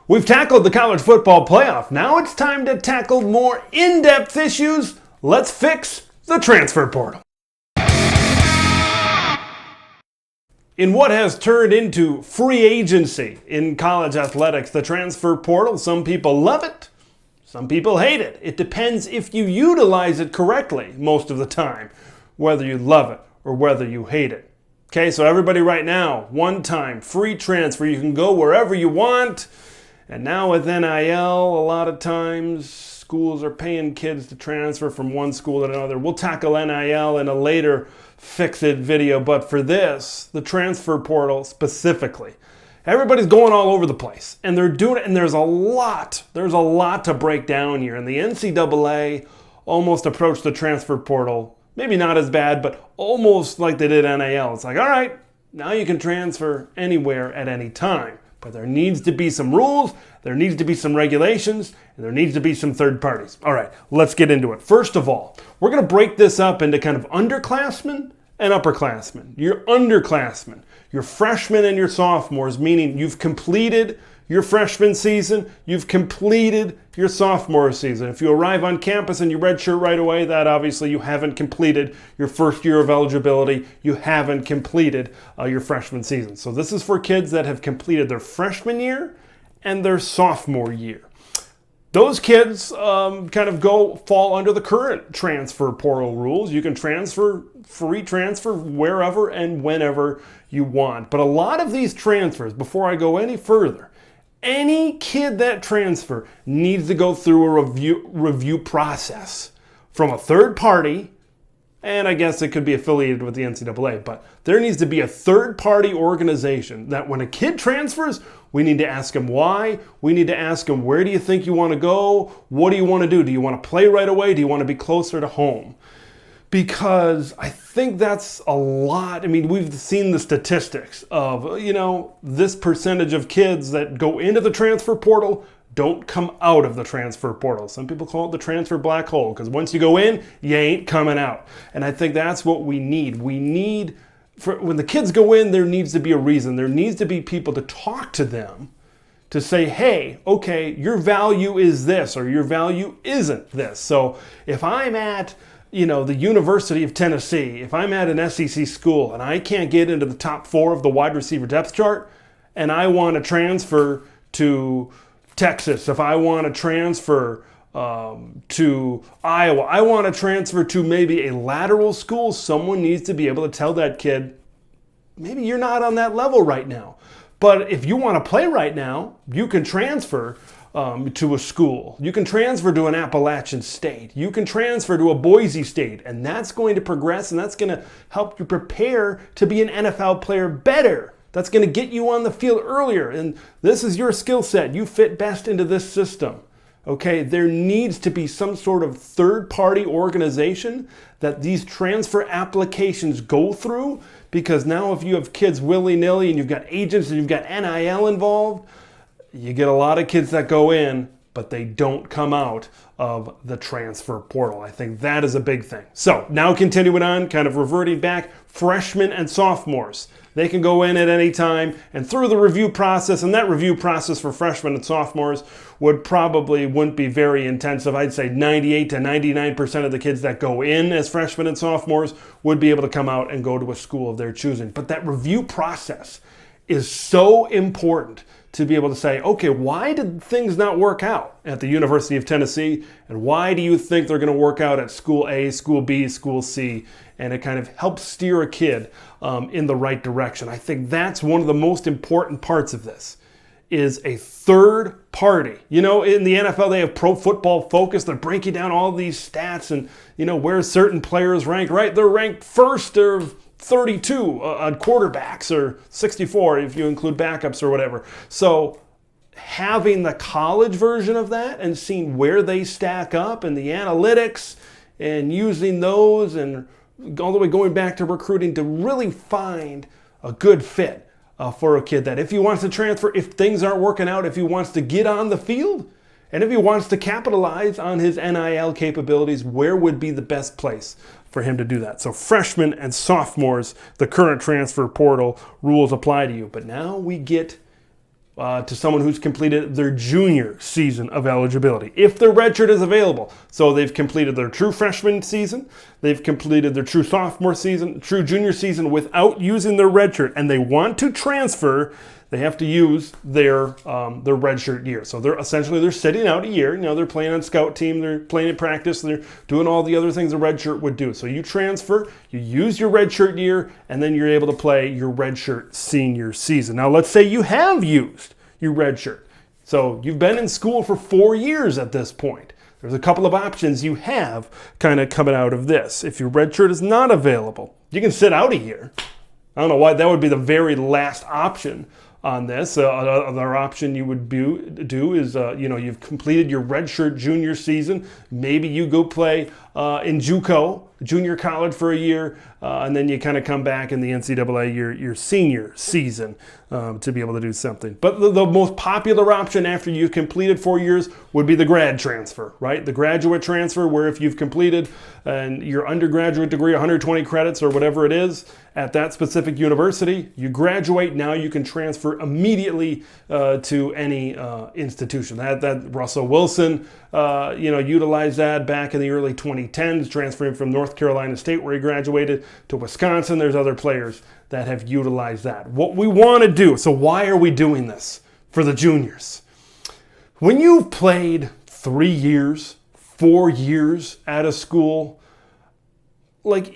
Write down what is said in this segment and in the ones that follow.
We've tackled the college football playoff. Now it's time to tackle more in-depth issues. Let's fix the transfer portal. In what has turned into free agency in college athletics, the transfer portal, some people love it, some people hate it. It depends if you utilize it correctly most of the time, whether you love it or whether you hate it. Okay, so everybody right now, one time, free transfer. You can go wherever you want. And now with NIL, a lot of times schools are paying kids to transfer from one school to another. We'll tackle NIL in a later fix-it video, but for this, the transfer portal specifically, everybody's going all over the place, and they're doing it, and there's a lot to break down here. And the NCAA almost approached the transfer portal, maybe not as bad, but almost like they did NIL. It's like, all right, now you can transfer anywhere at any time. But there needs to be some rules, there needs to be some regulations, and there needs to be some third parties. All right, let's get into it. First of all, we're going to break this up into kind of underclassmen and upperclassmen. Your underclassmen, your freshmen and your sophomores, meaning you've completed your freshman season, you've completed your sophomore season. If you arrive on campus and you redshirt right away, that obviously you haven't completed your first year of eligibility. You haven't completed your freshman season. So this is for kids that have completed their freshman year and their sophomore year. Those kids kind of fall under the current transfer portal rules. You can free transfer wherever and whenever you want. But a lot of these transfers, before I go any further, any kid that transfer needs to go through a review process from a third party, and I guess it could be affiliated with the NCAA, but there needs to be a third party organization that when a kid transfers, we need to ask him why. We need to ask him, where do you think you want to go? What do you want to do? Do you want to play right away? Do you want to be closer to home? Because I think that's a lot. I mean, we've seen the statistics of, this percentage of kids that go into the transfer portal don't come out of the transfer portal. Some people call it the transfer black hole, because once you go in, you ain't coming out. And I think that's what we need. When the kids go in, there needs to be a reason. There needs to be people to talk to them to say, hey, okay, your value is this, or your value isn't this. So if I'm at the University of Tennessee, if I'm at an SEC school and I can't get into the top 4 of the wide receiver depth chart, and I want to transfer to Texas, if I want to transfer to Iowa, I want to transfer to maybe a lateral school, someone needs to be able to tell that kid, maybe you're not on that level right now. But if you want to play right now, you can transfer to a school. You can transfer to an Appalachian State. You can transfer to a Boise State, and that's going to progress, and that's going to help you prepare to be an NFL player better. That's going to get you on the field earlier, and this is your skill set. You fit best into this system. Okay, there needs to be some sort of third-party organization that these transfer applications go through, because now if you have kids willy-nilly and you've got agents and you've got NIL involved, you get a lot of kids that go in, but they don't come out of the transfer portal. I think that is a big thing. So now continuing on, kind of reverting back, freshmen and sophomores. They can go in at any time and through the review process, and that review process for freshmen and sophomores wouldn't be very intensive. I'd say 98 to 99% of the kids that go in as freshmen and sophomores would be able to come out and go to a school of their choosing. But that review process is so important to be able to say, okay, why did things not work out at the University of Tennessee? And why do you think they're going to work out at school A, school B, school C? And it kind of helps steer a kid in the right direction. I think that's one of the most important parts of this, is a third party. In the NFL, they have Pro Football Focus. They're breaking down all these stats and, where certain players rank, right? They're ranked first or 32 on quarterbacks, or 64 if you include backups or whatever. So having the college version of that and seeing where they stack up and the analytics and using those and all the way going back to recruiting to really find a good fit for a kid that if he wants to transfer, if things aren't working out, if he wants to get on the field, and if he wants to capitalize on his NIL capabilities, where would be the best place for him to do that? So freshmen and sophomores, the current transfer portal rules apply to you. But now we get to someone who's completed their junior season of eligibility, if their redshirt is available. So they've completed their true freshman season, they've completed their true sophomore season, true junior season without using their redshirt, and they want to transfer, they have to use their redshirt year. So they're sitting out a year. They're playing on scout team, they're playing in practice, they're doing all the other things a redshirt would do. So you transfer, you use your redshirt year, and then you're able to play your redshirt senior season. Now let's say you have used your redshirt. So you've been in school for 4 years at this point. There's a couple of options you have kind of coming out of this. If your redshirt is not available, you can sit out a year. I don't know why that would be the very last option on this. Another option you would do is, you've completed your redshirt junior season. Maybe you go play in JUCO, junior college, for a year, and then you kind of come back in the NCAA your senior season to be able to do something. But the most popular option after you've completed 4 years would be the grad transfer, right? The graduate transfer, where if you've completed your undergraduate degree, 120 credits or whatever it is, at that specific university, you graduate, now you can transfer immediately to any institution. That Russell Wilson, utilized that back in the early 2010s, transferring from North Carolina State, where he graduated, to Wisconsin. There's other players that have utilized that. What we want to do, so why are we doing this for the juniors? When you've played 3 years, 4 years at a school, and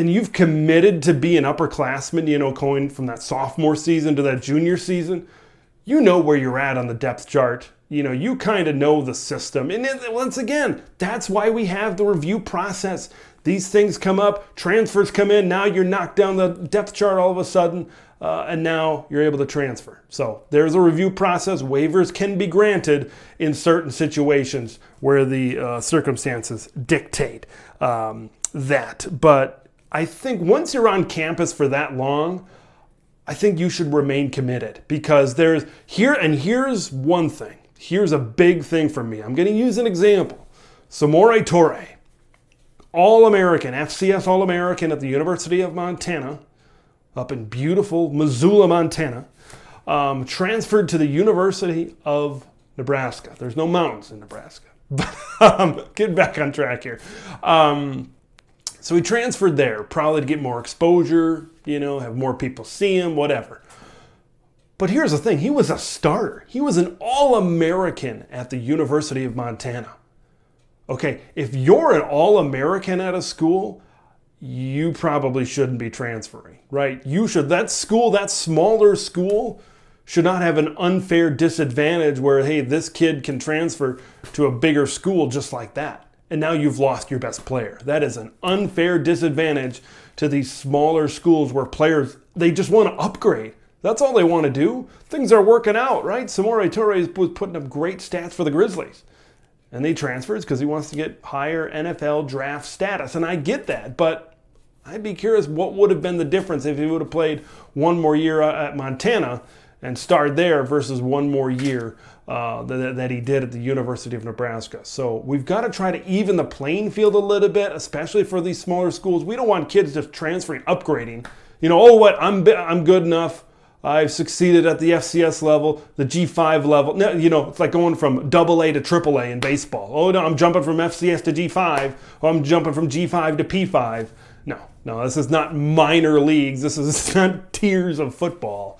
you've committed to be an upperclassman, going from that sophomore season to that junior season, you know where you're at on the depth chart. You kind of know the system. And once again, that's why we have the review process. These things come up, transfers come in, now you're knocked down the depth chart all of a sudden, and now you're able to transfer. So there's a review process. Waivers can be granted in certain situations where the circumstances dictate that. But I think once you're on campus for that long, I think you should remain committed, because here's one thing. Here's a big thing for me. I'm going to use an example. Samori Toure, All-American, FCS All-American at the University of Montana, up in beautiful Missoula, Montana, transferred to the University of Nebraska. There's no mountains in Nebraska. But getting back on track here. So he transferred there, probably to get more exposure, have more people see him, whatever. But here's the thing, he was a starter. He was an All-American at the University of Montana. Okay, if you're an All-American at a school, you probably shouldn't be transferring, right? That smaller school should not have an unfair disadvantage where, hey, this kid can transfer to a bigger school just like that. And now you've lost your best player. That is an unfair disadvantage to these smaller schools where players, they just want to upgrade. That's all they want to do. Things are working out, right? Samori Toure was putting up great stats for the Grizzlies. And he transfers because he wants to get higher NFL draft status. And I get that, but I'd be curious what would have been the difference if he would have played one more year at Montana and starred there versus one more year that he did at the University of Nebraska. So we've got to try to even the playing field a little bit, especially for these smaller schools. We don't want kids just transferring, upgrading. I'm good enough. I've succeeded at the FCS level, the G5 level. No, it's like going from AA to AAA in baseball. Oh, no, I'm jumping from FCS to G5. Oh, I'm jumping from G5 to P5. No, this is not minor leagues. This is not tiers of football.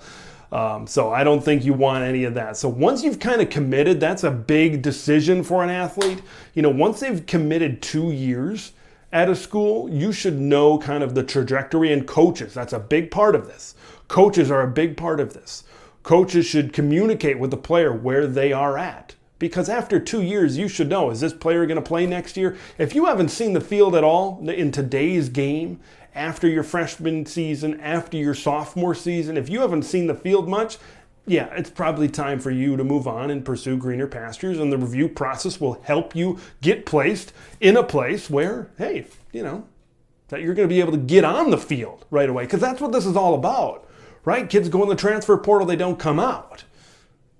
So I don't think you want any of that. So once you've kind of committed, that's a big decision for an athlete. Once they've committed 2 years at a school, you should know kind of the trajectory, and coaches. That's a big part of this. Coaches are a big part of this. Coaches should communicate with the player where they are at. Because after 2 years, you should know, is this player going to play next year? If you haven't seen the field at all in today's game, after your freshman season, after your sophomore season, if you haven't seen the field much, yeah, it's probably time for you to move on and pursue greener pastures. And the review process will help you get placed in a place where, hey, that you're going to be able to get on the field right away. Because that's what this is all about, right? Kids go in the transfer portal, they don't come out.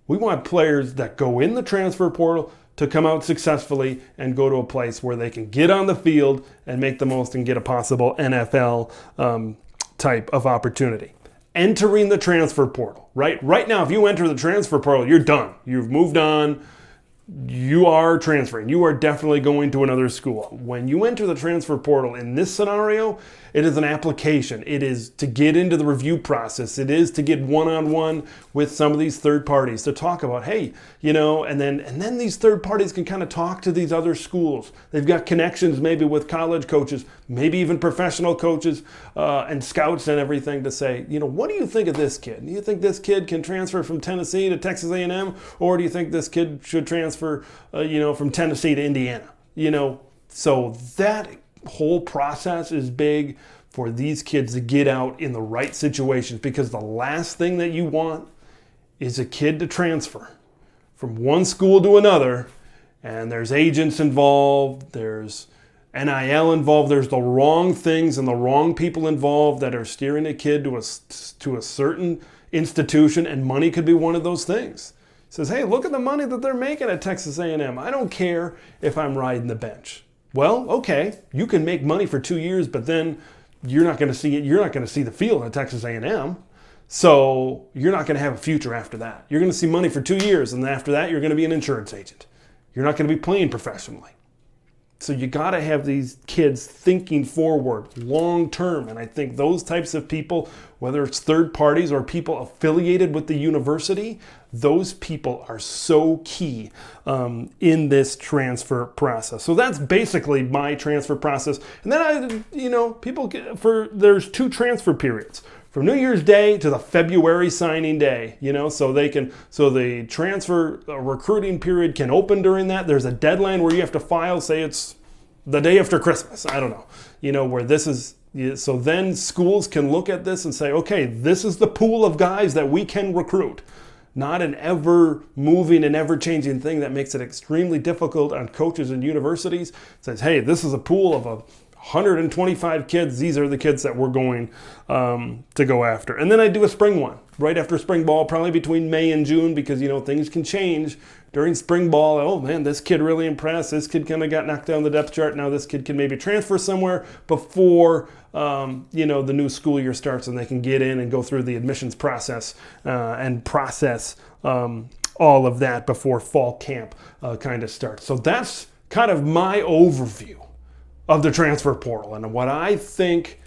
We want players that go in the transfer portal to come out successfully and go to a place where they can get on the field and make the most and get a possible NFL type of opportunity. entering the transfer portal, right? Right now, if you enter the transfer portal, you're done. You've moved on. You are transferring. You are definitely going to another school. When you enter the transfer portal in this scenario, it is an application. It is to get into the review process. It is to get one-on-one with some of these third parties to talk about, hey, and then these third parties can kind of talk to these other schools. They've got connections maybe with college coaches, maybe even professional coaches and scouts and everything to say, what do you think of this kid? Do you think this kid can transfer from Tennessee to Texas A&M, or do you think this kid should transfer from Tennessee to Indiana? So that whole process is big for these kids to get out in the right situations, because the last thing that you want is a kid to transfer from one school to another, and there's agents involved, there's NIL involved, there's the wrong things and the wrong people involved that are steering a kid to a certain institution, and money could be one of those things. Says, hey, look at the money that they're making at Texas A&M. I don't care if I'm riding the bench. Well, okay, you can make money for 2 years, but then you're not going to see it. You're not going to see the field at Texas A&M. So you're not going to have a future after that. You're going to see money for 2 years, and after that, you're going to be an insurance agent. You're not going to be playing professionally. So you got to have these kids thinking forward, long term. And I think those types of people, whether it's third parties or people affiliated with the university, those people are so key in this transfer process. So that's basically my transfer process. And then there's 2 transfer periods. From New Year's Day to the February signing day, so the transfer recruiting period can open during that. There's a deadline where you have to file, say it's the day after Christmas. I don't know, where this is. So then schools can look at this and say, okay, this is the pool of guys that we can recruit. Not an ever-moving and ever-changing thing that makes it extremely difficult on coaches and universities. It says, hey, this is a pool of 125 kids. These are the kids that we're going to go after. And then I do a spring one right after spring ball, probably between May and June, because, things can change during spring ball. Oh, man, this kid really impressed. This kid kind of got knocked down the depth chart. Now this kid can maybe transfer somewhere before, the new school year starts, and they can get in and go through the admissions process and process all of that before fall camp kind of starts. So that's kind of my overview of the transfer portal and what I think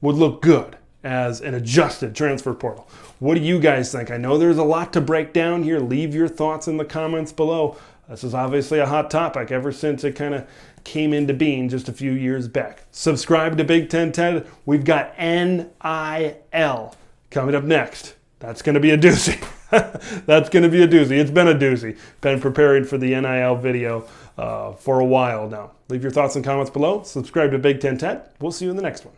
would look good as an adjusted transfer portal. What do you guys think? I know there's a lot to break down here. Leave your thoughts in the comments below. This is obviously a hot topic ever since it kind of came into being just a few years back. Subscribe to Big Ten Ted. We've got NIL coming up next. That's going to be a doozy. That's going to be a doozy. It's been a doozy. Been preparing for the NIL video for a while now. Leave your thoughts and comments below. Subscribe to Big Ten Ted. We'll see you in the next one.